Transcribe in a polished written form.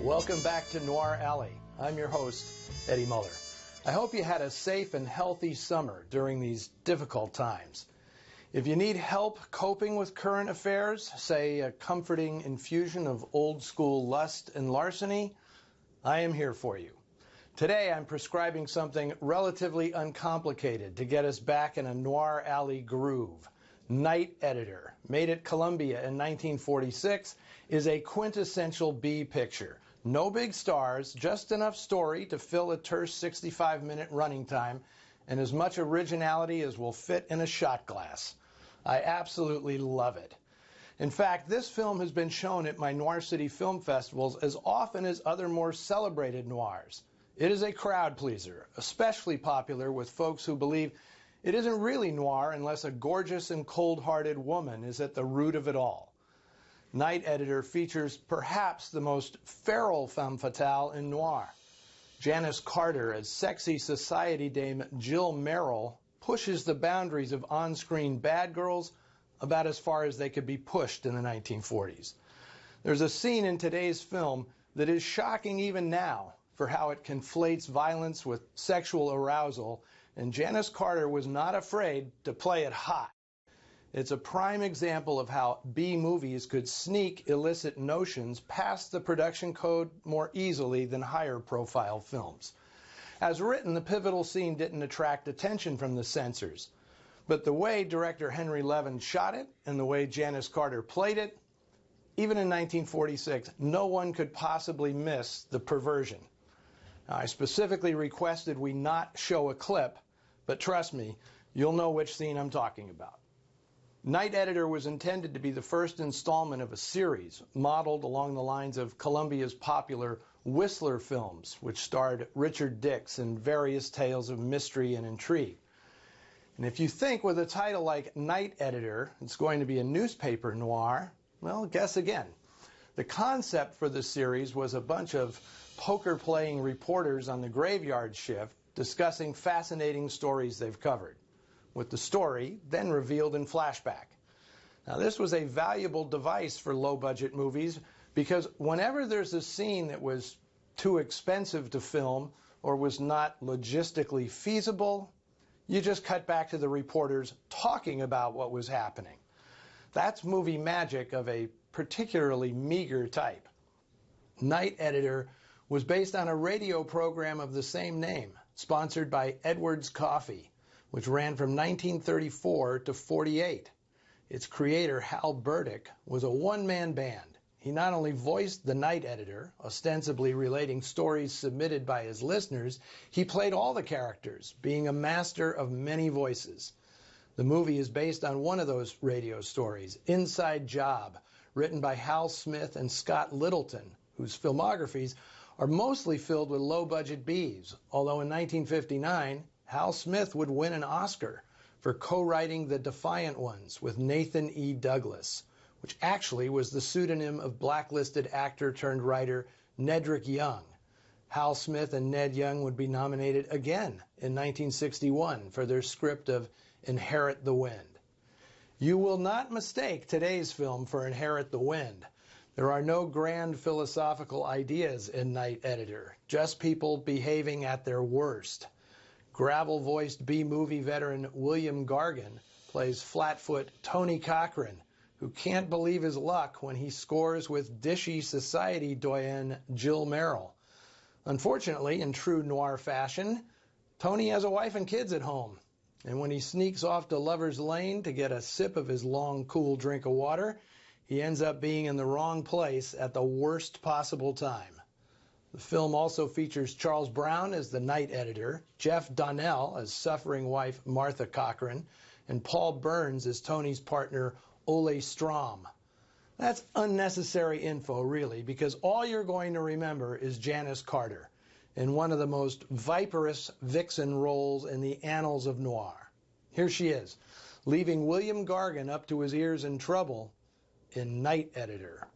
Welcome back to Noir Alley. I'm your host, Eddie Muller. I hope you had a safe and healthy summer during these difficult times. If you need help coping with current affairs, say a comforting infusion of old-school lust and larceny, I am here for you. Today I'm prescribing something relatively uncomplicated to get us back in a Noir Alley groove. Night Editor, made at Columbia in 1946, is a quintessential B picture. No big stars, just enough story to fill a terse 65-minute running time, and as much originality as will fit in a shot glass. I absolutely love it. In fact, this film has been shown at my Noir City film festivals as often as other more celebrated noirs. It is a crowd pleaser, especially popular with folks who believe it isn't really noir unless a gorgeous and cold-hearted woman is at the root of it all. Night Editor features perhaps the most feral femme fatale in noir. Janice Carter as sexy society dame Jill Merrill pushes the boundaries of on-screen bad girls about as far as they could be pushed in the 1940s. There's a scene in today's film that is shocking even now for how it conflates violence with sexual arousal, and Janice Carter was not afraid to play it hot. It's a prime example of how B movies could sneak illicit notions past the production code more easily than higher profile films. As written, the pivotal scene didn't attract attention from the censors, but the way director Henry Levin shot it and the way Janice Carter played it, even in 1946, no one could possibly miss the perversion. Now, I specifically requested we not show a clip, but trust me, you'll know which scene I'm talking about. Night Editor was intended to be the first installment of a series modeled along the lines of Columbia's popular Whistler films, which starred Richard Dix in various tales of mystery and intrigue. And if you think with a title like Night Editor it's going to be a newspaper noir, well, guess again. The concept for the series was a bunch of poker-playing reporters on the graveyard shift discussing fascinating stories they've covered, with the story then revealed in flashback. Now, this was a valuable device for low-budget movies because whenever there's a scene that was too expensive to film or was not logistically feasible, you just cut back to the reporters talking about what was happening. That's movie magic of a particularly meager type. Night Editor was based on a radio program of the same name, sponsored by Edwards Coffee, which ran from 1934 to 48. Its creator, Hal Burdick, was a one-man band. He not only voiced the Night Editor, ostensibly relating stories submitted by his listeners, he played all the characters, being a master of many voices. The movie is based on one of those radio stories, Inside Job, written by Hal Smith and Scott Littleton, whose filmographies are mostly filled with low-budget Bs, although in 1959, Hal Smith would win an Oscar for co-writing The Defiant Ones with Nathan E. Douglas, which actually was the pseudonym of blacklisted actor-turned-writer Nedrick Young. Hal Smith and Ned Young would be nominated again in 1961 for their script of Inherit the Wind. You will not mistake today's film for Inherit the Wind. There are no grand philosophical ideas in Night Editor, just people behaving at their worst. Gravel-voiced B-movie veteran William Gargan plays flatfoot Tony Cochran, who can't believe his luck when he scores with dishy society doyenne Jill Merrill. Unfortunately, in true noir fashion, Tony has a wife and kids at home, and when he sneaks off to Lover's Lane to get a sip of his long, cool drink of water, he ends up being in the wrong place at the worst possible time. The film also features Charles Brown as the Night Editor, Jeff Donnell as suffering wife Martha Cochran, and Paul Burns as Tony's partner Ole Strom. That's unnecessary info, really, because all you're going to remember is Janice Carter in one of the most viperous vixen roles in the annals of noir. Here she is, leaving William Gargan up to his ears in trouble in Night Editor.